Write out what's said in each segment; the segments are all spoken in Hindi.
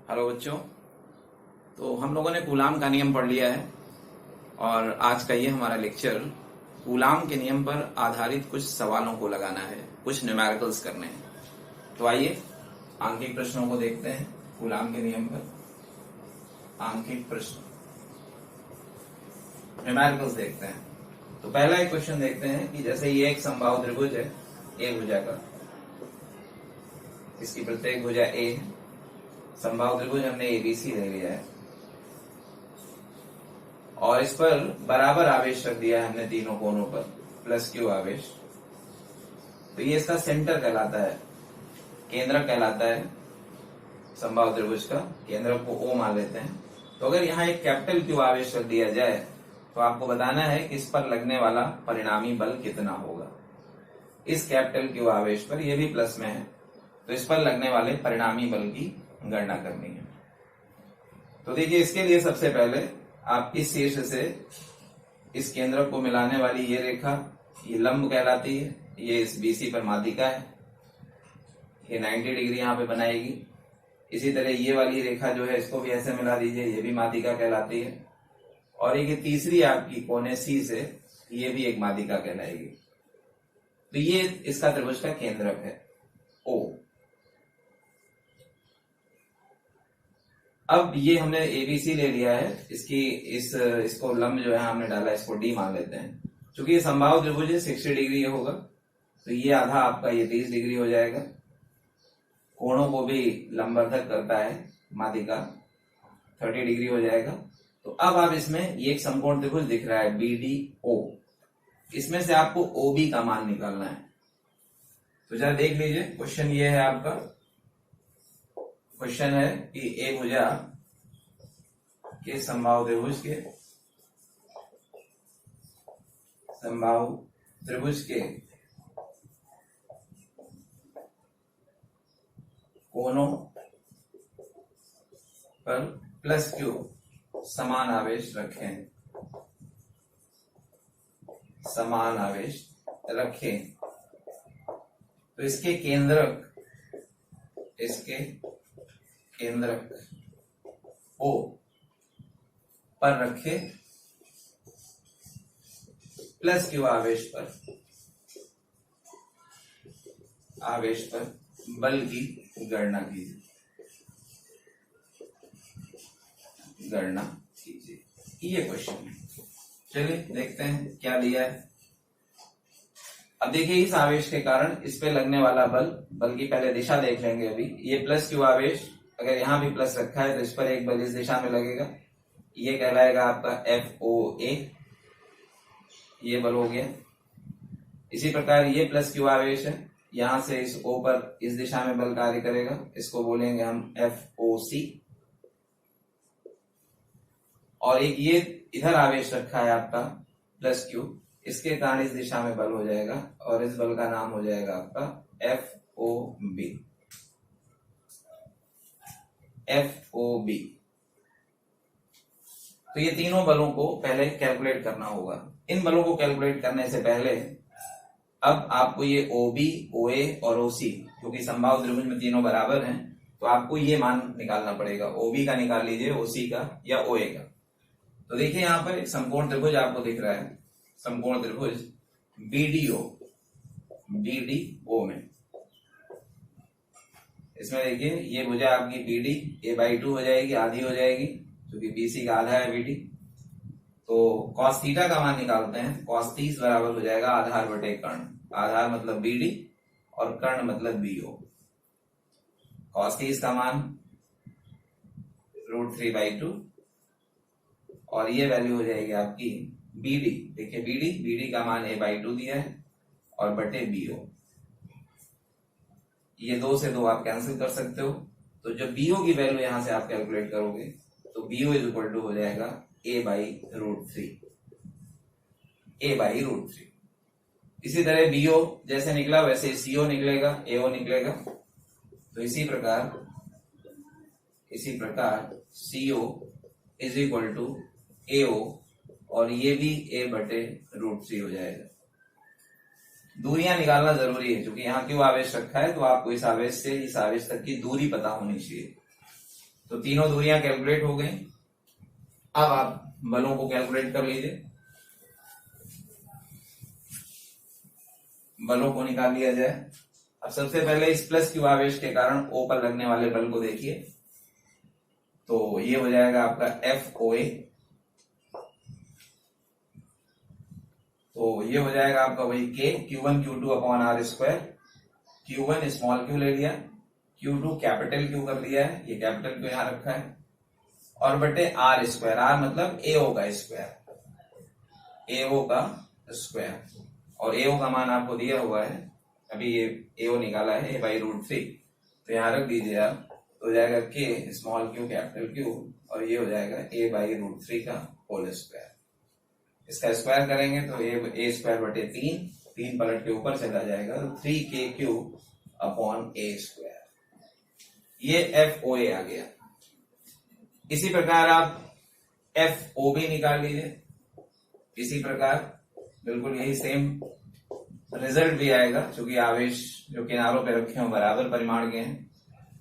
हेलो बच्चों। तो हम लोगों ने कूलाम का नियम पढ़ लिया है और आज का ये हमारा लेक्चर कूलाम के नियम पर आधारित कुछ सवालों को लगाना है, कुछ न्यूमेरिकल्स करने हैं। तो आइए आंकिक प्रश्नों को देखते हैं। कूलाम के नियम पर आंकिक प्रश्न न्यूमेरिकल्स देखते हैं। तो पहला एक क्वेश्चन देखते हैं कि जैसे ये एक समबाहु त्रिभुज है ए भुजा का, इसकी प्रत्येक भुजा ए है। समबाहु त्रिभुज हमने एबीसी ले लिया है और इस पर बराबर आवेश रख दिया है हमने तीनों कोनों पर, प्लस क्यू आवेश। तो ये इसका सेंटर कहलाता है, केंद्रक कहलाता है समबाहु त्रिभुज का। केंद्रक को ओ मान लेते हैं। तो अगर यहाँ एक कैपिटल क्यू आवेश रख दिया जाए तो आपको बताना है कि इस पर लगने वाला परिणामी बल कितना होगा। इस कैपिटल क्यू आवेश पर, यह भी प्लस में है, तो इस पर लगने वाले परिणामी बल की गणना करनी है। तो देखिए, इसके लिए सबसे पहले आप इस शीर्ष से इस केंद्र को मिलाने वाली ये रेखा, ये लंब कहलाती है। ये इस बीसी पर माध्यिका है, ये 90 डिग्री यहाँ पे बनाएगी। इसी तरह ये वाली रेखा जो है इसको भी ऐसे मिला दीजिए, ये भी माध्यिका कहलाती है। और ये तीसरी आपकी कोने सी से, ये भी एक माध्यिका कहलाएगी। तो ये इसका त्रिभुज का केंद्रक है ओ। अब ये हमने एबीसी ले लिया है, इसको लंब जो है हमने डाला, इसको डी मान लेते हैं। क्योंकि ये समबाहु त्रिभुज है, 60 डिग्री होगा, तो ये आधा आपका ये 30 डिग्री हो जाएगा। कोणों को भी लंबवर्धक करता है माध्यिका, 30 डिग्री हो जाएगा। तो अब आप इसमें ये एक समकोण त्रिभुज दिख रहा है BDO, इसमें से आपको OB का मान निकालना है। तो जरा देख लीजिए, क्वेश्चन ये है आपका। क्वेश्चन है कि ए भुजा के समबाहु त्रिभुज के कोनों पर प्लस क्यू समान आवेश रखें, तो इसके केंद्रक O पर रखे प्लस क्यू आवेश पर बल की गणना कीजिए। ये क्वेश्चन है। चलिए देखते हैं क्या दिया है। अब देखिए, इस आवेश के कारण इस पे लगने वाला बल की पहले दिशा देख लेंगे। अभी ये प्लस क्यू आवेश, अगर यहां भी प्लस रखा है तो इस पर एक बल इस दिशा में लगेगा, ये कहलाएगा आपका FOA, ये बल हो गया। इसी प्रकार ये प्लस क्यू आवेश है, यहां से इस O पर इस दिशा में बल कार्य करेगा, इसको बोलेंगे हम FOC। और एक ये इधर आवेश रखा है आपका प्लस क्यू, इसके कारण इस दिशा में बल हो जाएगा और इस बल का नाम हो जाएगा आपका FOB। तो ये तीनों बलों को पहले कैलकुलेट करना होगा। इन बलों को कैलकुलेट करने से पहले अब आपको ये OB, OA और OC, क्योंकि समबाहु त्रिभुज में तीनों बराबर हैं, तो आपको ये मान निकालना पड़ेगा। OB का निकाल लीजिए, OC का या OA का। तो देखिए, यहां पर एक समकोण त्रिभुज आपको दिख रहा है, समकोण त्रिभुज BDO में। इसमें देखिए, ये भुजा आपकी BD A/2 हो जाएगी, आधी हो जाएगी, क्योंकि BC का आधा है BD। तो cos थीटा का मान निकालते हैं। cos 30 बराबर हो जाएगा आधार बटे कर्ण। आधार मतलब BD और कर्ण मतलब BO। cos 30 का मान √3/2 और ये वैल्यू हो जाएगी आपकी BD। देखिए, BD का मान A/2 दिया है और बटे BO। ये 2 से 2 आप कैंसिल कर सकते हो। तो जब BO की वैल्यू यहां से आप कैलकुलेट करोगे तो BO इक्वल टू हो जाएगा A/√3। इसी तरह BO जैसे निकला वैसे CO निकलेगा, AO निकलेगा। तो इसी प्रकार CO is equal to AO और ये भी A/√3 हो जाएगा। दूरियां निकालना जरूरी है, क्योंकि यहाँ क्यों आवेश रखा है, तो आपको इस आवेश से इस आवेश तक की दूरी पता होनी चाहिए। तो तीनों दूरियां कैलकुलेट हो गई। अब आप बलों को कैलकुलेट कर लीजिए। बलों को निकाल लिया जाए। अब सबसे पहले इस प्लस क्यू आवेश के कारण O पर लगने वाले बल को देखिए। तो ये हो जाएगा आपका FOA। तो ये हो जाएगा आपका वही K Q1 Q2 upon R square. Q1 small Q ले लिया, Q2 कैपिटल क्यू कर दिया है, ये कैपिटल क्यू यहां रखा है, और बटे R स्क्वायर। R मतलब AO का स्क्वायर, AO का स्क्वायर। और AO का मान आपको दिया हुआ है, अभी ये AO निकाला है A/√3, तो यहां रख दीजिए आप। तो हो जाएगा K small q capital Q, और ये हो जाएगा A/√3 का होल स्क्वायर। इसका स्क्वायर करेंगे तो A स्क्वायर बटे 3 पलट के ऊपर चला जाएगा, तो 3KQ अपॉन A स्क्वायर। ये FOA आ गया। इसी प्रकार आप FOB निकाल लीजिए। इसी प्रकार बिल्कुल यही सेम रिजल्ट भी आएगा, क्योंकि आवेश जो किनारों पे रखे हों बराबर परिमाण के हैं।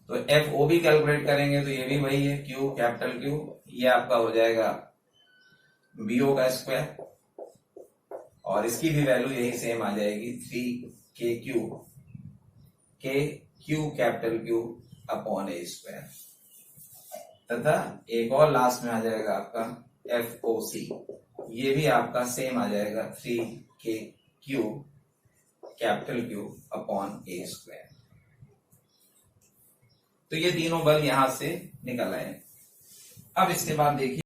तो FOB कैलकुलेट करेंगे तो ये भी वही है, Q कैपिटल Q, ये आपका हो जाएगा BO का स्क्वायर, और इसकी भी वैल्यू यही सेम आ जाएगी 3KQ capital Q upon A square. तथा एक और लास्ट में आ जाएगा आपका FOC, ये भी आपका सेम आ जाएगा 3KQ capital Q upon A square. तो ये तीनों बल यहां से निकल आए। अब इसके बाद देखिए,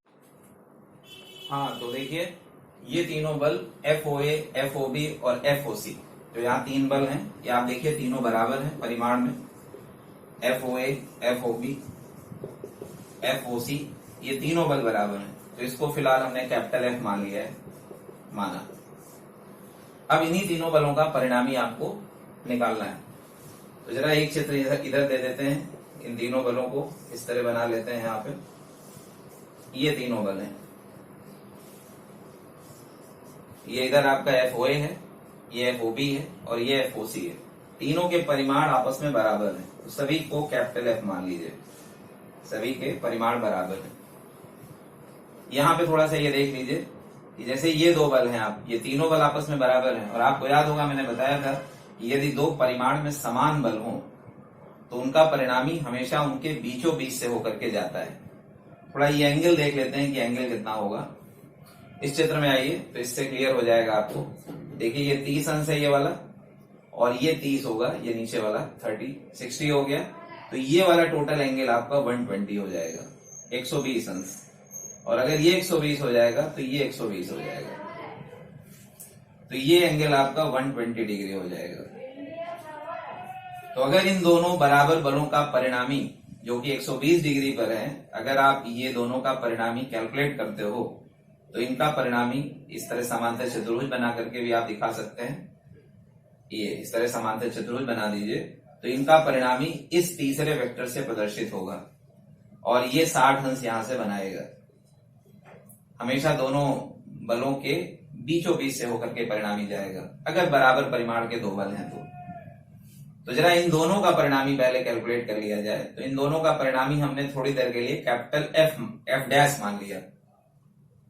हाँ तो देखिए ये तीनों बल FOA, FOB और FOC, जो यहाँ तीन बल हैं, ये आप देखिए तीनों बराबर हैं परिमाण में। FOA, FOB, FOC, ये तीनों बल बराबर हैं, तो इसको फिलहाल हमने कैपिटल F मान लिया है, माना। अब इन्हीं तीनों बलों का परिणामी आपको निकालना है। तो जरा एक चित्र इधर दे देते हैं, इन तीनों बलों को इस तरह बना लेते हैं। यहाँ पे ये तीनों बल हैं, ये इधर आपका FOA है, ये FOB है और ये FOC है। तीनों के परिमाण आपस में बराबर हैं, तो सभी को कैपिटल F मान लीजिए, सभी के परिमाण बराबर हैं। यहाँ पे थोड़ा सा ये देख लीजिए कि जैसे ये दो बल हैं, आप ये तीनों बल आपस में बराबर हैं, और आपको याद होगा मैंने बताया था कि यदि दो परिमाण में समान बल हों तो उनका परिणामी हमेशा उनके बीचों बीच से होकर के जाता है। थोड़ा ये एंगल देख लेते हैं कि एंगल कितना होगा। इस चित्र में आइए तो इससे क्लियर हो जाएगा आपको। देखिए ये 30 अंश है ये वाला, और ये 30 होगा, ये नीचे वाला 60 हो गया, तो ये वाला टोटल एंगल आपका 120 हो जाएगा, 120 अंश। और अगर ये 120 हो जाएगा तो ये 120 हो जाएगा, तो ये एंगल आपका 120 डिग्री हो जाएगा। तो अगर इन दोनों बराबर बलों का परिणामी जो कि 120 डिग्री पर है, अगर आप ये दोनों का परिणामी कैलकुलेट करते हो तो इनका परिणामी इस तरह समांतर चतुर्भुज बना करके भी आप दिखा सकते हैं। ये इस तरह समांतर चतुर्भुज बना दीजिए, तो इनका परिणामी इस तीसरे वेक्टर से प्रदर्शित होगा, और ये 60 अंश यहां से बनाएगा। हमेशा दोनों बलों के बीचों बीच से होकर के परिणामी जाएगा, अगर बराबर परिमाण के दो बल हैं तो जरा इन दोनों का परिणामी पहले कैलकुलेट कर लिया जाए। तो इन दोनों का परिणामी हमने थोड़ी देर के लिए कैपिटल F डैश मान लिया।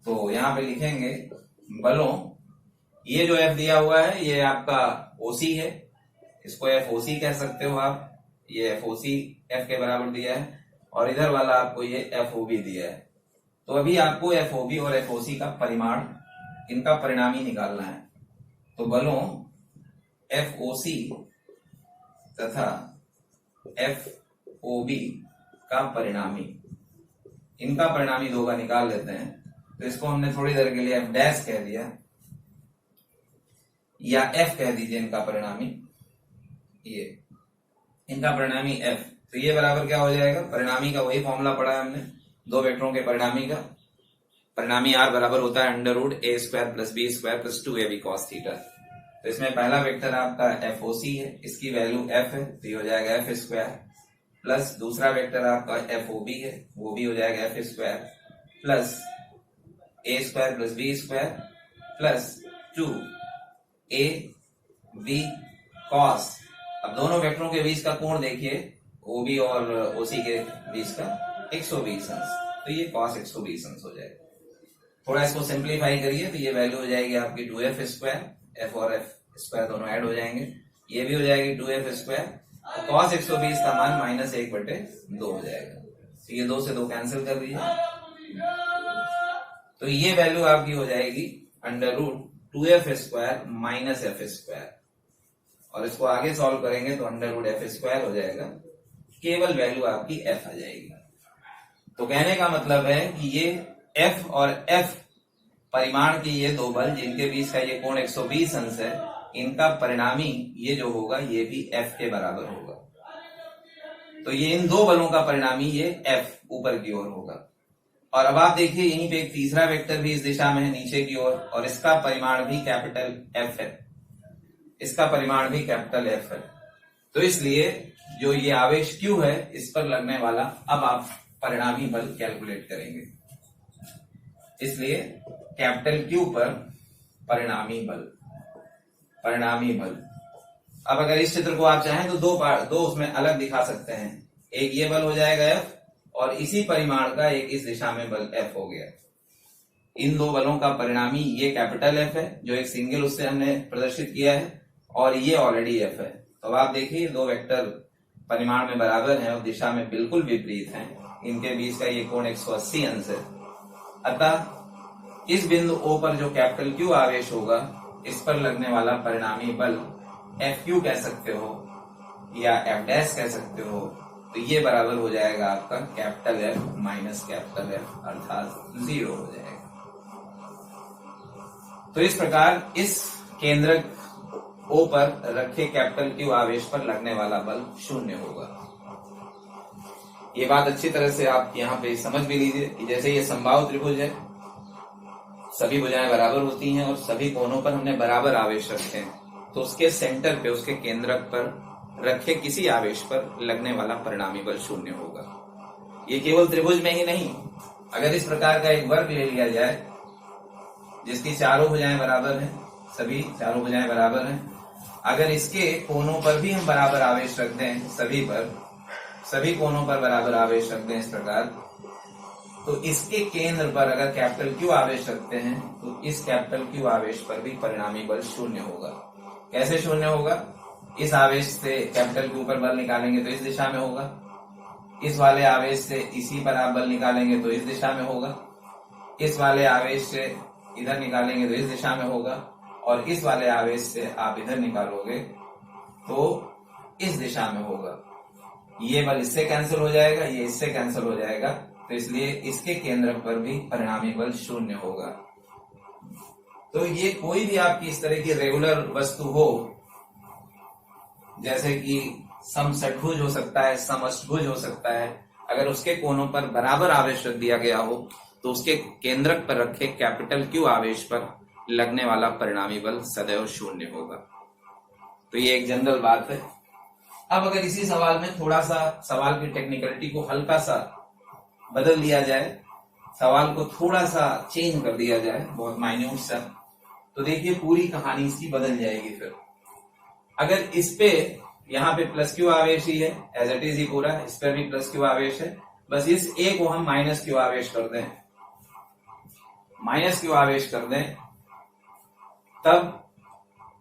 तो यहाँ पे लिखेंगे बलों, ये जो F दिया हुआ है ये आपका OC है, इसको FOC कह सकते हो आप, ये FOC F के बराबर दिया है, और इधर वाला आपको ये FOB दिया है। तो अभी आपको FOB और FOC का परिमाण, इनका परिणामी निकालना है। तो बलों FOC तथा FOB का परिणामी, इनका परिणामी दो का निकाल लेते हैं। तो इसको हमने थोड़ी देर के लिए F डैश कह दिया, या F कह दीजिए इनका परिणामी, ये इनका परिणामी F। तो ये बराबर क्या हो जाएगा, परिणामी का वही फॉर्मूला पढ़ा है हमने, दो वेक्टरों के परिणामी का। परिणामी R बराबर होता है √a² + b² + 2ab cos theta. तो इसमें पहला वेक्टर आपका FOC है, इसकी वैल्यू F है, तो ये हो जाएगा F² प्लस दूसरा वेक्टर आपका FOB है, वो भी हो जाएगा F² plus a² + b² plus 2ab cos। अब दोनों वेक्टरों के बीच का कोण देखिए, OB और OC के बीच का, 120 अंश, तो ये cos 120 अंश हो जाएगा। थोड़ा इसको सिंप्लीफाई करिए तो ये वैल्यू हो जाएगी आपकी 2f स्क्वायर, f और f स्क्वायर दोनों ऐड हो जाएंगे, ये भी हो जाएगी 2f स्क्वायर, cos 120 का मान -1/2 हो जाएगा। तो ये 2 से 2 कैंसिल कर दीजिए, तो ये वैल्यू आपकी हो जाएगी √2f square minus f square, और इसको आगे सॉल्व करेंगे तो √f स्क्वायर हो जाएगा, केवल वैल्यू आपकी f आ जाएगी। तो कहने का मतलब है कि ये f और f परिमाण के ये दो बल जिनके बीच का ये कोण 120 अंश है, इनका परिणामी ये जो होगा ये भी f के बराबर होगा। तो ये इन दो बलों का परिणामी ये f ऊपर की ओर होगा। और अब आप देखिए यहीं पे एक तीसरा वेक्टर भी इस दिशा में है नीचे की ओर, और इसका परिमाण भी कैपिटल F है, इसका परिमाण भी कैपिटल F है। तो इसलिए जो ये आवेश Q है इस पर लगने वाला अब आप परिणामी बल कैलकुलेट करेंगे। इसलिए कैपिटल Q पर परिणामी बल। अब अगर इस चित्र को आप चाहें तो दो उसमें अलग दिखा सकते हैं, एक ये बल हो जाएगा F और इसी परिमाण का एक इस दिशा में बल F हो गया। इन दो बलों का परिणामी ये कैपिटल F है जो एक सिंगल उससे हमने प्रदर्शित किया है, और ये ऑलरेडी F है। तो आप देखिए दो वेक्टर परिमाण में बराबर हैं और दिशा में बिल्कुल विपरीत हैं, इनके बीच का ये कोण 180 अंश है। अतः इस बिंदु O पर जो कैपिटल Q आवेश होगा इस पर लगने वाला परिणामी बल FQ कह सकते हो या F डैश कह सकते हो, तो ये बराबर हो जाएगा आपका capital F minus capital F अर्थात 0 हो जाएगा। तो इस प्रकार इस केंद्रक O पर रखे कैपिटल Q आवेश पर लगने वाला बल 0 होगा। ये बात अच्छी तरह से आप यहाँ पे समझ भी लीजिए कि जैसे ये समबाहु त्रिभुज है, सभी भुजाएं बराबर होती हैं और सभी कोनों पर हमने बराबर आवेश रखे हैं, तो उसके सेंटर पे उसके केंद्रक पर रखे किसी आवेश पर लगने वाला परिणामी बल 0 होगा। ये केवल त्रिभुज में ही नहीं, अगर इस प्रकार का एक वर्ग ले लिया जाए जिसकी चारों भुजाएं बराबर हैं, सभी चारों भुजाएं बराबर हैं, अगर इसके कोनों पर भी हम बराबर आवेश रख दें, सभी कोनों पर बराबर आवेश रख दें इस प्रकार, तो इसके केंद्र पर अगर कैपिटल Q आवेश रखते हैं तो इस कैपिटल Q आवेश पर भी परिणामी बल 0 होगा। कैसे 0 होगा? इस आवेश से कैपिटल Q पर बल निकालेंगे तो इस दिशा में होगा, इस वाले आवेश से इसी पर आप बल निकालेंगे तो इस दिशा में होगा, इस वाले आवेश से इधर निकालेंगे तो इस दिशा में होगा, और इस वाले आवेश से आप इधर निकालोगे तो इस दिशा में होगा। ये बल इससे कैंसिल हो जाएगा, ये इससे कैंसिल हो जाएगा, तो इसलिए इसके केंद्र पर भी परिणामी बल 0 होगा। तो ये कोई भी आपकी इस तरह की रेगुलर वस्तु हो, जैसे कि समषट्भुज हो सकता है, समअष्टभुज हो सकता है, अगर उसके कोनों पर बराबर आवेश रख दिया गया हो तो उसके केंद्रक पर रखे कैपिटल Q आवेश पर लगने वाला परिणामी बल सदैव 0 होगा। तो ये एक जनरल बात है। अब अगर इसी सवाल में थोड़ा सा सवाल की टेक्निकलिटी को हल्का सा बदल दिया जाए, सवाल को थोड़ा सा चेंज कर दिया जाए, बहुत माइन्यूट सा, तो देखिए पूरी कहानी इसकी बदल जाएगी। फिर अगर इस पे यहाँ पे प्लस Q आवेश ही है, एज इट इज ही पूरा, इस पर भी प्लस Q आवेश है, बस इस A को हम माइनस Q आवेश कर दें, माइनस Q आवेश कर दें, तब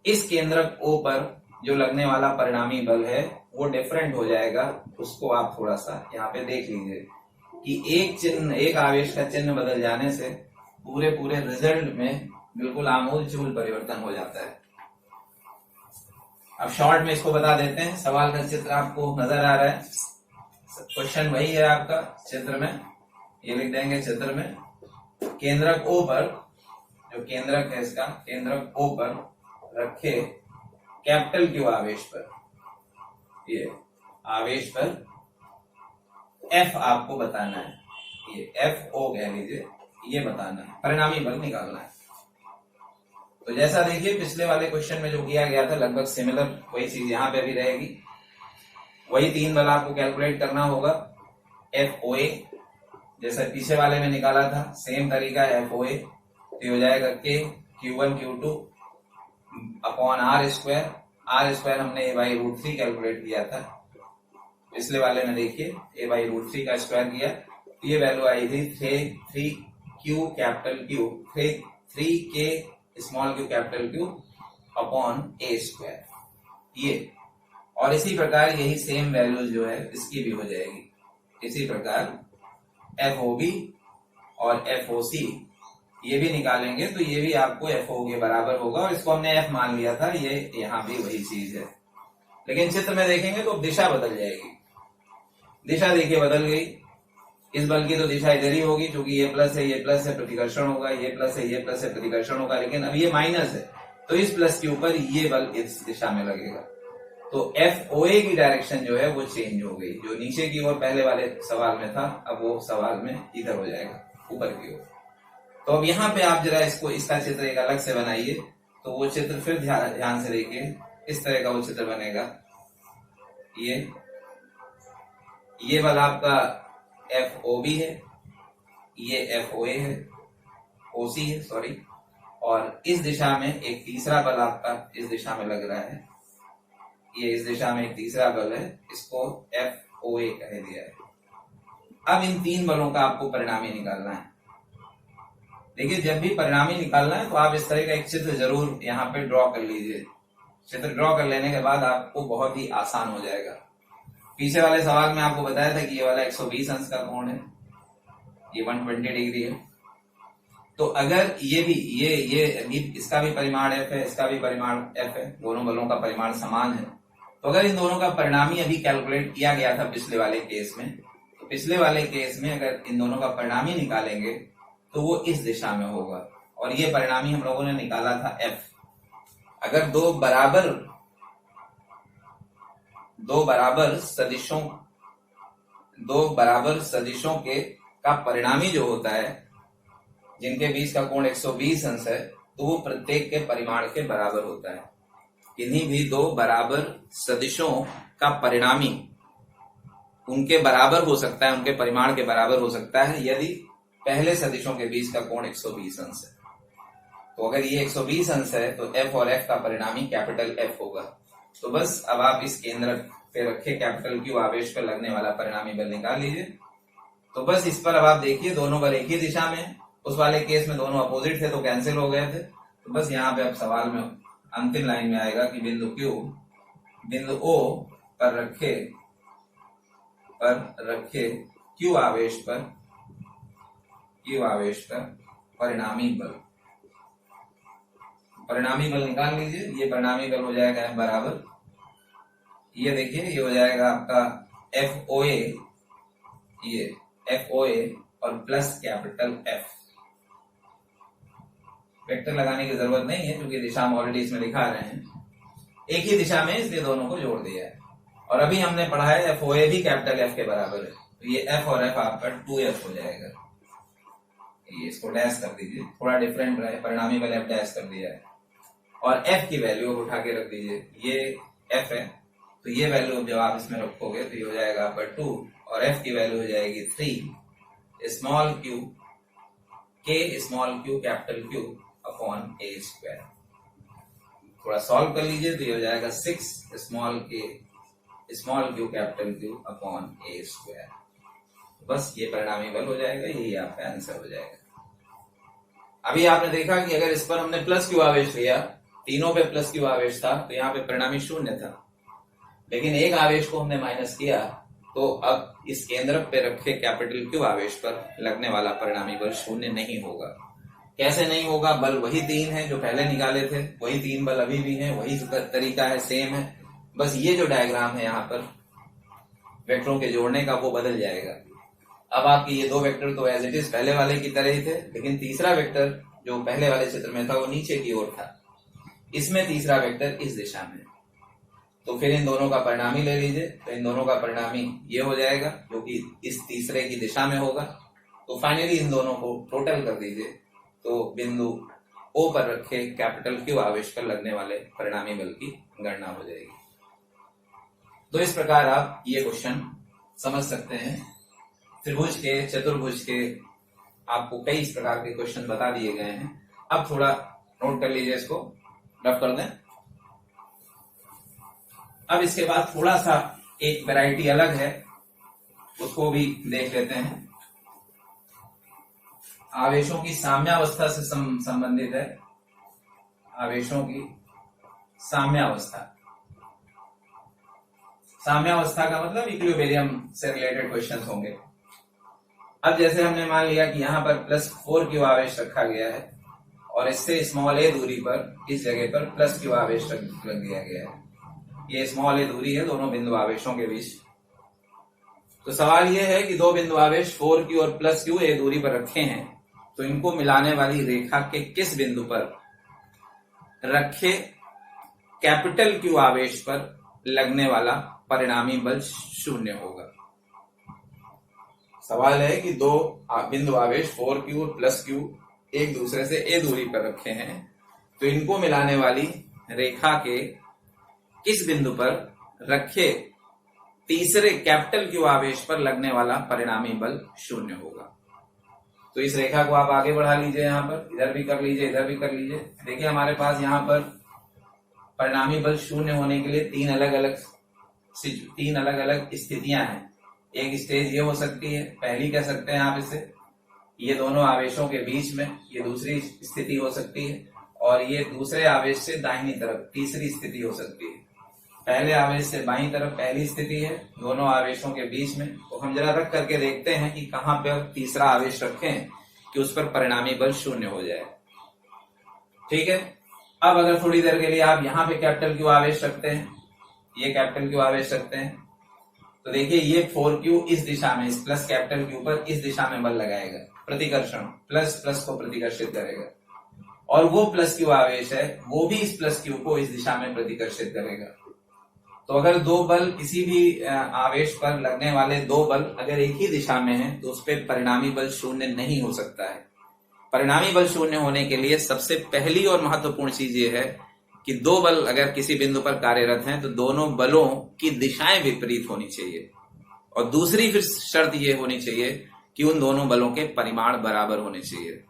इस केंद्रक O पर जो लगने वाला परिणामी बल है वो डिफरेंट हो जाएगा। उसको आप थोड़ा सा यहाँ पे देख लीजिए कि एक आवेश का चिन्ह बदल जाने से पूरे रिजल्ट में बिल्कुल आमूल-चूल परिवर्तन हो जाता है। अब शॉर्ट में इसको बता देते हैं। सवाल का चित्र आपको नजर आ रहा है, क्वेश्चन वही है आपका चित्र में, ये लिख देंगे चित्र में। केंद्रक O पर, जो केंद्रक है इसका, केंद्रक O पर रखे कैपिटल Q आवेश पर, ये आवेश पर F आपको बताना है, ये FO कह लीजिए, ये बताना है, परिणामी बल निकालना है। तो जैसा देखिए पिछले वाले क्वेश्चन में जो किया गया था, लगभग सिमिलर वही चीज यहाँ पे भी रहेगी। वही 3 बल आपको कैलकुलेट करना होगा। FOA जैसा पीछे वाले में निकाला था, सेम तरीका FOA, तो हो जाएगा K Q1 Q2 upon R square. R square हमने A/√3 कैलकुलेट किया था, पिछले वाले में देखिए A/√3 का स्क्वायर किया, ये वैल्यू आई थी 3 कैपिटल क्यू 3 के small q capital Q upon a square ये। और इसी प्रकार यही सेम वैल्यू जो है इसकी भी हो जाएगी। इसी प्रकार FOB और FOC ये भी निकालेंगे तो ये भी आपको FO के बराबर होगा, और इसको हमने F मान लिया था, ये यहाँ भी वही चीज है। लेकिन चित्र में देखेंगे तो दिशा बदल जाएगी। दिशा देखिए बदल गई। इस बल की तो दिशा इधर ही होगी, क्योंकि ये प्लस है प्रतिकर्षण होगा, ये प्लस है प्रतिकर्षण होगा। लेकिन अब ये माइनस है तो इस प्लस के ऊपर ये बल इस दिशा में लगेगा। तो FOA की डायरेक्शन जो है वो चेंज हो गई। जो नीचे की ओर पहले वाले सवाल में था, अब वो सवाल में इधर हो जाएगा, ऊपर की ओर। तो अब यहाँ पे आप जरा इसका चित्र एक अलग से बनाइए, तो वो चित्र फिर ध्यान से देखिए। इस तरह का वो चित्र बनेगा। ये बल आपका FOB है, ये FOA है, OC है सॉरी, और इस दिशा में एक तीसरा बल आपका इस दिशा में लग रहा है। ये इस दिशा में एक तीसरा बल है, इसको FOA कह दिया है। अब इन तीन बलों का आपको परिणामी निकालना है। देखिए, जब भी परिणामी निकालना है तो आप इस तरह का एक चित्र जरूर यहाँ पे ड्रॉ कर लीजिए। चित्र ड्रॉ कर लेने के बाद आपको बहुत ही आसान हो जाएगा। पीछे वाले सवाल में आपको बताया था कि ये वाला 120 अंश का कोण है, ये 120 डिग्री है। तो अगर ये भी ये इसका भी परिमाण F है, इसका भी परिमाण F है, दोनों बलों का परिमाण समान है। तो अगर इन दोनों का परिणामी अभी कैलकुलेट किया गया था पिछले वाले केस में, तो पिछले वाले केस में अगर इन दोनों का परिणामी निकालेंगे तो वो इस दिशा में होगा, और ये परिणामी हम लोगों ने निकाला था F। अगर दो बराबर सदिशों के का परिणामी जो होता है, जिनके बीच का कोण 120 अंश है, तो वो प्रत्येक के परिमाण के बराबर होता है। किन्हीं भी दो बराबर सदिशों का परिणामी उनके बराबर हो सकता है, उनके परिमाण के बराबर हो सकता है, यदि पहले सदिशों के बीच का कोण 120 अंश है। तो अगर ये 120 अंश है तो F और F का परिणामी कैपिटल F होगा। तो बस अब आप इस केंद्र पे रखे कैपिटल Q आवेश पर लगने वाला परिणामी बल निकाल लीजिए। तो बस इस पर अब आप देखिए, दोनों बल एक ही दिशा में है। उस वाले केस में दोनों अपोजिट थे तो कैंसिल हो गए थे। तो बस यहाँ पे अब सवाल में अंतिम लाइन में आएगा कि बिंदु O पर रखे Q आवेश पर परिणामी बल निकाल लीजिए। ये परिणामी बल हो जाएगा F बराबर, ये देखिए ये हो जाएगा आपका FOA और प्लस कैपिटल F। वेक्टर लगाने की जरूरत नहीं है क्योंकि दिशा हम ऑलरेडी इसमें दिखा रहे हैं, एक ही दिशा में, इसलिए दोनों को जोड़ दिया है। और अभी हमने पढ़ा है FOA भी कैपिटल F के बराबर है, तो ये F और F आपका 2F हो जाएगा। ये इसको डैश कर दीजिए, थोड़ा डिफरेंट रहे, परिणामी बल F डैश कर दिया है। और F की वैल्यू उठा के रख दीजिए, ये F है तो ये वैल्यू जब आप इसमें रखोगे तो ये हो जाएगा आपका 2, और F की वैल्यू हो जाएगी 3 small q capital Q upon A square. थोड़ा सॉल्व कर लीजिए तो ये हो जाएगा 6 small q capital Q upon A square. बस ये परिणामी बल हो जाएगा, यही आपका आंसर हो जाएगा। अभी आपने देखा कि अगर इस पर हमने प्लस Q आवेश लिया, तीनों पे प्लस Q आवेश था, तो यहाँ पे परिणामी 0 था। लेकिन एक आवेश को हमने माइनस किया, तो अब इस केंद्र पे रखे कैपिटल Q आवेश पर लगने वाला परिणामी बल 0 नहीं होगा। कैसे नहीं होगा? बल वही 3 है जो पहले निकाले थे, वही 3 बल अभी भी हैं, वही तरीका है, सेम है। बस ये जो डायग्राम है यहाँ पर वेक्टरों के जोड़ने का, वो बदल जाएगा। अब आपके ये दो वेक्टर तो एज इट इज पहले वाले की तरह ही थे, लेकिन तीसरा वेक्टर जो पहले वाले चित्र में था वो नीचे की ओर था, इसमें तीसरा वेक्टर इस दिशा में। तो फिर इन दोनों का परिणामी ले लीजिए, तो इन दोनों का परिणामी ये हो जाएगा जो कि इस तीसरे की दिशा में होगा। तो फाइनली इन दोनों को टोटल कर दीजिए, तो बिंदु O पर रखे कैपिटल Q आवेश पर लगने वाले परिणामी बल की गणना हो जाएगी। तो इस प्रकार आप ये क्वेश्चन समझ सकते हैं। त्रिभुज के, चतुर्भुज के आपको कई इस प्रकार के क्वेश्चन बता दिए गए हैं। अब थोड़ा नोट कर लीजिए, इसको रफ कर दें। अब इसके बाद थोड़ा सा एक वैरायटी अलग है, उसको भी देख लेते हैं। आवेशों की साम्यावस्था से संबंधित है। आवेशों की साम्यावस्था, साम्यावस्था का मतलब इक्विलिब्रियम से रिलेटेड क्वेश्चंस होंगे। अब जैसे हमने मान लिया कि यहाँ पर +4q आवेश रखा गया है और इससे स्मॉल a दूरी पर इस जगह पर +q आवेश रख दिया गया है। ये स्मॉल a दूरी है दोनों बिंदु आवेशों के बीच। तो सवाल ये है कि दो बिंदु आवेश 4q और +q a दूरी पर रखे हैं, तो इनको मिलाने वाली रेखा के किस बिंदु पर रखे कैपिटल Q आवेश पर लगने वाला परिणामी बल 0 होगा। सवाल है कि दो बिंदु आवेश 4q और +q एक दूसरे से a दूरी पर रखे हैं, तो इनको मिलाने वाली रेखा के किस बिंदु पर रखे तीसरे कैपिटल Q आवेश पर लगने वाला परिणामी बल 0 होगा। तो इस रेखा को आप आगे बढ़ा लीजिए, यहाँ पर इधर भी कर लीजिए, इधर भी कर लीजिए। देखिए हमारे पास यहाँ पर परिणामी बल 0 होने के लिए तीन अलग अलग स्थितियां हैं। एक स्टेज ये हो सकती है, पहली कह सकते हैं आप इसे, ये दोनों आवेशों के बीच में, ये दूसरी स्थिति हो सकती है, और ये दूसरे आवेश से दाहिनी तरफ तीसरी स्थिति हो सकती है। पहले आवेश से बाईं तरफ पहली स्थिति है, दोनों आवेशों के बीच में। तो हम जरा रख करके देखते हैं कि कहां पर तीसरा आवेश रखें कि उस पर परिणामी बल 0 हो जाए। ठीक है। अब अगर थोड़ी देर के लिए आप यहाँ पे कैपिटल Q आवेश रखते हैं, ये कैपिटल Q आवेश रखते हैं, तो देखिए ये 4q इस दिशा में, इस प्लस कैपिटल Q पर इस दिशा में बल लगाएगा, प्रतिकर्षण, प्लस प्लस को प्रतिकर्षित करेगा, और वो +q आवेश है वो भी इस +q को इस दिशा में प्रतिकर्षित करेगा। तो अगर दो बल, किसी भी आवेश पर लगने वाले दो बल अगर एक ही दिशा में हैं, तो उस पर परिणामी बल 0 नहीं हो सकता है। परिणामी बल 0 होने के लिए सबसे पहली और महत्वपूर्ण चीज ये है कि दो बल अगर किसी बिंदु पर कार्यरत हैं, तो दोनों बलों की दिशाएं विपरीत होनी चाहिए, और दूसरी फिर शर्त ये होनी चाहिए कि उन दोनों बलों के परिमाण बराबर होने चाहिए।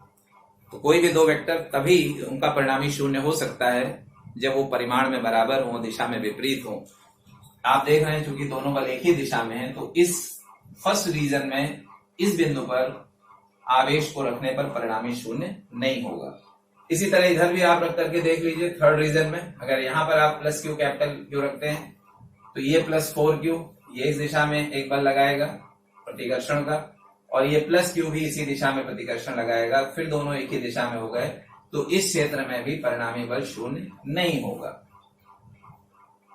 तो कोई भी दो वेक्टर तभी उनका परिणामी 0 हो सकता है जब वो परिमाण में बराबर हो, दिशा में विपरीत हो। आप देख रहे हैं चूंकि दोनों बल एक ही दिशा में हैं, तो इस फर्स्ट रीजन में इस बिंदु पर आवेश को रखने पर परिणामी 0 नहीं होगा। इसी तरह इधर भी आप रख करके देख लीजिए, थर्ड रीजन में अगर यहाँ पर आप +q कैपिटल Q रखते हैं, तो ये +4q ये इस दिशा में एक बल लगाएगा प्रतिकर्षण का, और ये +q भी इसी दिशा में प्रतिकर्षण लगाएगा, फिर दोनों एक ही दिशा में हो गए, तो इस क्षेत्र में भी परिणामी बल 0 नहीं होगा।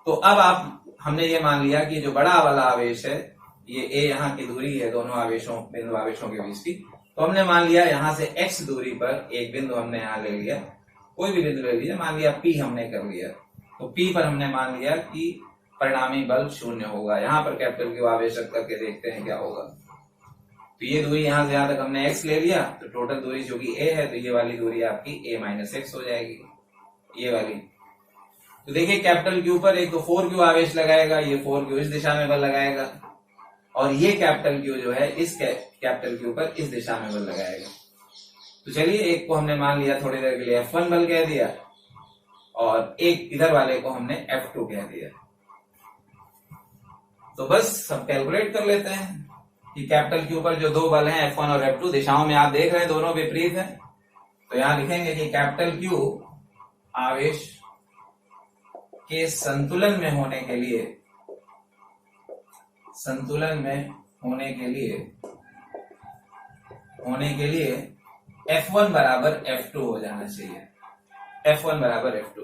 तो अब हमने ये मान लिया कि जो बड़ा वाला आवेश है, ये a यहाँ की दूरी है दोनों आवेशों, बिंदु आवेशों के बीच की, तो हमने मान लिया यहाँ से x दूरी पर एक बिंदु हमने यहाँ ले लिया, कोई भी बिंदु ले लीजिए, मान लिया P हमने कर लिया, तो P पर हमने मान लिया कि परिणामी बल 0 होगा। यहाँ पर कैपिटल Q आवेश रख करके देखते हैं क्या होगा। तो ये दूरी यहाँ से यहाँ तक हमने x ले लिया, तो टोटल दूरी जो कि a है, तो ये वाली दूरी आपकी a - x हो जाएगी, ये वाली। तो देखिए कैपिटल Q पर एक तो 4q आवेश लगाएगा, ये 4q इस दिशा में बल लगाएगा, और ये कैपिटल Q जो है इस कैपिटल Q पर इस दिशा में बल लगाएगा। तो चलिए एक को हमने मान लिया थोड़ी देर के लिए F1 बल कह दिया, और एक इधर वाले को हमने F2 कह दिया। तो बस सब कैलकुलेट कर लेते हैं कि कैपिटल Q पर जो दो बल हैं F1 और F2, दिशाओं में आप देख रहे हैं दोनों विपरीत हैं, तो यहां लिखेंगे कि कैपिटल Q आवेश के संतुलन में होने के लिए F1 बराबर F2 हो जाना चाहिए। F1 बराबर F2।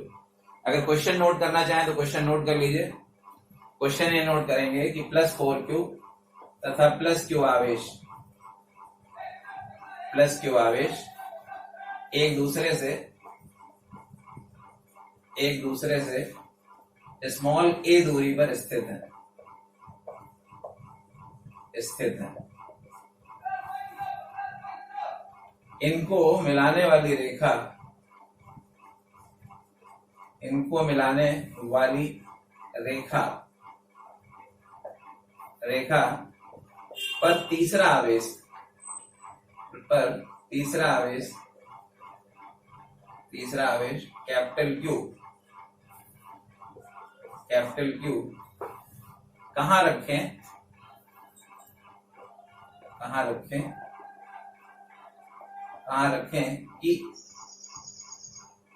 अगर क्वेश्चन नोट करना चाहें तो क्वेश्चन नोट कर लीजिए। क्वेश्चन ये नोट करेंगे कि +4q तथा +q आवेश एक दूसरे से स्मॉल a दूरी पर स्थित है। इनको मिलाने वाली रेखा पर तीसरा आवेश कैपिटल Q कहाँ रखें कहाँ रखें कि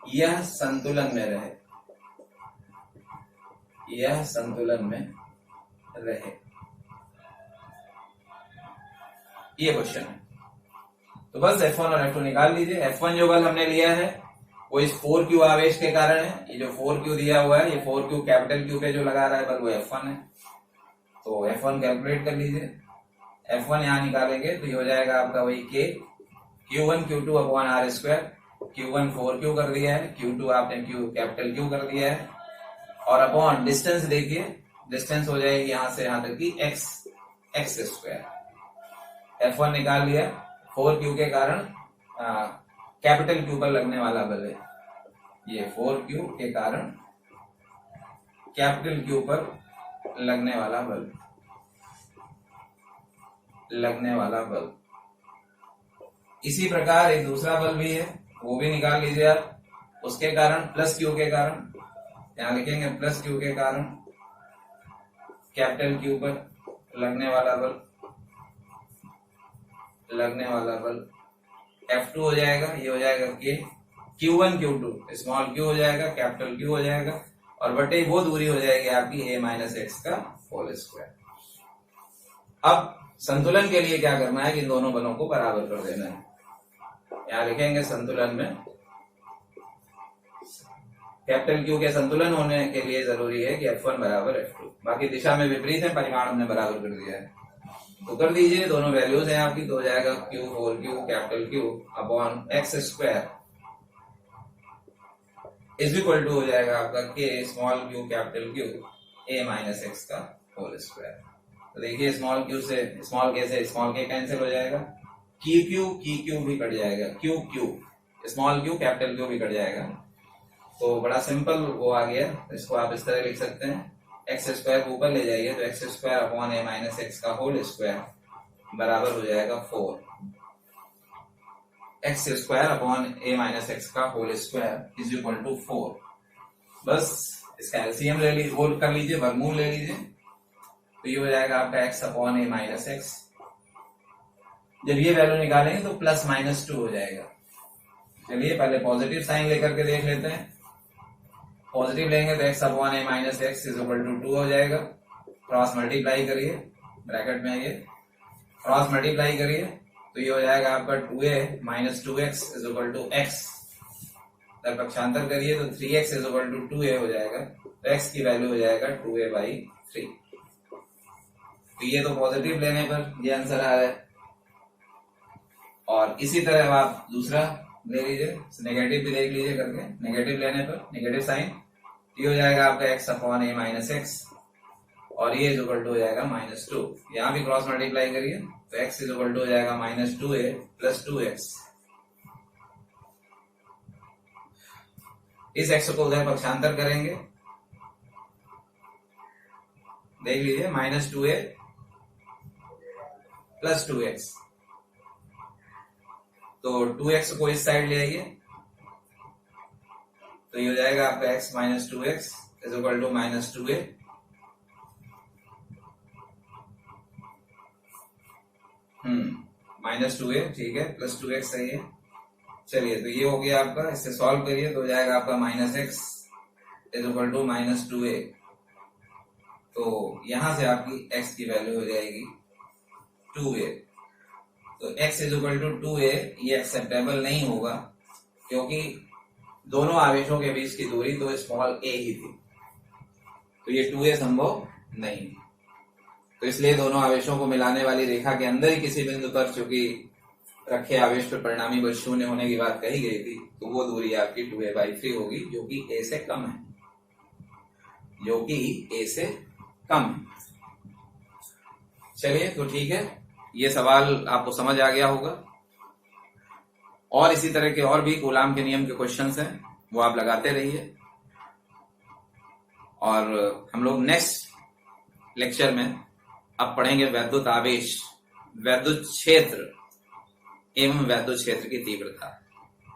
यह संतुलन में रहे, यह संतुलन में रहे, ये क्वेश्चन है। तो बस F1 और F2 निकाल लीजिए। F1 जो बल हमने लिया है वो इस 4Q आवेश के कारण है। ये जो 4Q दिया हुआ है, ये 4Q कैपिटल Q पे जो लगा रहा है बल, वो F1 है। तो F1 कैलकुलेट कर लीजिए। F1 यहाँ निकालेंगे तो ये हो जाएगा आपका वही K Q1 Q2 upon R square. Q1 4Q कर दिया है, Q2 आपने कैपिटल Q कर दिया है, और अपॉन डिस्टेंस देखिए, डिस्टेंस हो जाएगी यहाँ से यहाँ तक की x स्क्वायर। F1 निकाल लिया, 4Q के कारण कैपिटल Q पर लगने वाला बल है, ये 4Q के कारण कैपिटल Q पर लगने वाला बल। इसी प्रकार एक दूसरा बल भी है, वो भी निकाल लीजिए आप। उसके कारण प्लस Q के कारण, यहां लिखेंगे प्लस Q के कारण कैपिटल Q पर लगने वाला बल F2 हो जाएगा। ये हो जाएगा K Q1 Q2 small q हो जाएगा, कैपिटल Q हो जाएगा, और बटे वो दूरी हो जाएगी आपकी a माइनस एक्स का होल स्क्वायर। अब संतुलन के लिए क्या करना है कि इन दोनों बलों को बराबर कर देना है। यहां लिखेंगे संतुलन में कैपिटल Q के संतुलन होने के लिए जरूरी है कि F1 बराबर F2, बाकी दिशा में विपरीत है, परिमाण हमने बराबर कर दिया है। तो कर दीजिए, दोनों वैल्यूज हैं आपकी, तो हो जाएगा Q 4Q capital Q upon x square is equal to हो जाएगा आपका K small Q capital Q a minus x का होल स्क्वायर। तो देखिए स्मॉल Q से स्मॉल K से स्मॉल K कैंसिल हो जाएगा, Q भी कट जाएगा, Q small Q capital Q भी कट जाएगा। तो बड़ा सिंपल वो आ गया, इसको आप इस तरह लिख सकते हैं, एक्स स्क्वायर को ऊपर ले जाइए तो x square upon a minus x का होल स्क्वायर बराबर हो जाएगा 4 x square upon a minus x का whole square is equal to 4। बस इसका एलसीएम ले लीजिए, वो कर लीजिए, वर्गमूल ले लीजिए, तो ये हो जाएगा आपका x upon a minus x. जब ये वैल्यू निकालेंगे तो प्लस माइनस 2 हो जाएगा। चलिए पहले पॉजिटिव साइन लेकर के देख लेते हैं। पॉजिटिव लेंगे तो x upon a minus x is equal to 2 हो जाएगा। क्रॉस मल्टीप्लाई करिए, ब्रैकेट में ये क्रॉस मल्टीप्लाई करिए तो ये हो जाएगा आपका 2a minus 2x is equal to x। पक्षांतर करिए तो 3x is equal to 2a हो जाएगा, तो x की वैल्यू हो जाएगा 2a/3। तो ये तो पॉजिटिव लेने पर ये आंसर आ रहा है। और इसी तरह आप दूसरा ले लीजिए, नेगेटिव भी देख लीजिए करके, नेगेटिव लेने पर नेगेटिव साइन, ये हो जाएगा आपका x upon a minus x, और ये इज इक्वल टू हो जाएगा -2। यहाँ भी क्रॉस मल्टीप्लाई करिए तो x इज इक्वल टू हो जाएगा -2a प्लस 2x। इस x को उधर पक्षांतर करेंगे, देख लीजिए -2a प्लस 2x, तो 2x को इस साइड ले आइए तो ये हो जाएगा आपका x minus 2x is equal to -2a -2a, ठीक है, प्लस 2x सही है। चलिए तो ये हो गया आपका, इससे सॉल्व करिए तो हो जाएगा आपका -x is equal to -2a। तो यहां से आपकी x की वैल्यू हो जाएगी 2a। तो x is equal to 2a ये एक्सेप्टेबल नहीं होगा, क्योंकि दोनों आवेशों के बीच की दूरी तो स्मॉल a ही थी, तो ये 2a संभव नहीं। तो इसलिए दोनों आवेशों को मिलाने वाली रेखा के अंदर ही किसी बिंदु पर चूंकि रखे आवेश पर परिणामी बल शून्य होने की बात कही गई थी, तो वो दूरी आपकी 2a/3 होगी, जो कि a से कम है, जो कि a से कम है। चलिए तो ठीक है, ये सवाल आपको समझ आ गया होगा। और इसी तरह के और भी कूलाम के नियम के क्वेश्चंस हैं, वो आप लगाते रहिए। और हम लोग नेक्स्ट लेक्चर में अब पढ़ेंगे वैद्युत आवेश, वैद्युत क्षेत्र एवं वैद्युत क्षेत्र की तीव्रता।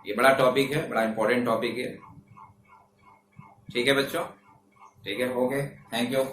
ये बड़ा टॉपिक है, बड़ा इंपॉर्टेंट टॉपिक है। ठीक है बच्चों, ठीक है, ओके, थैंक यू।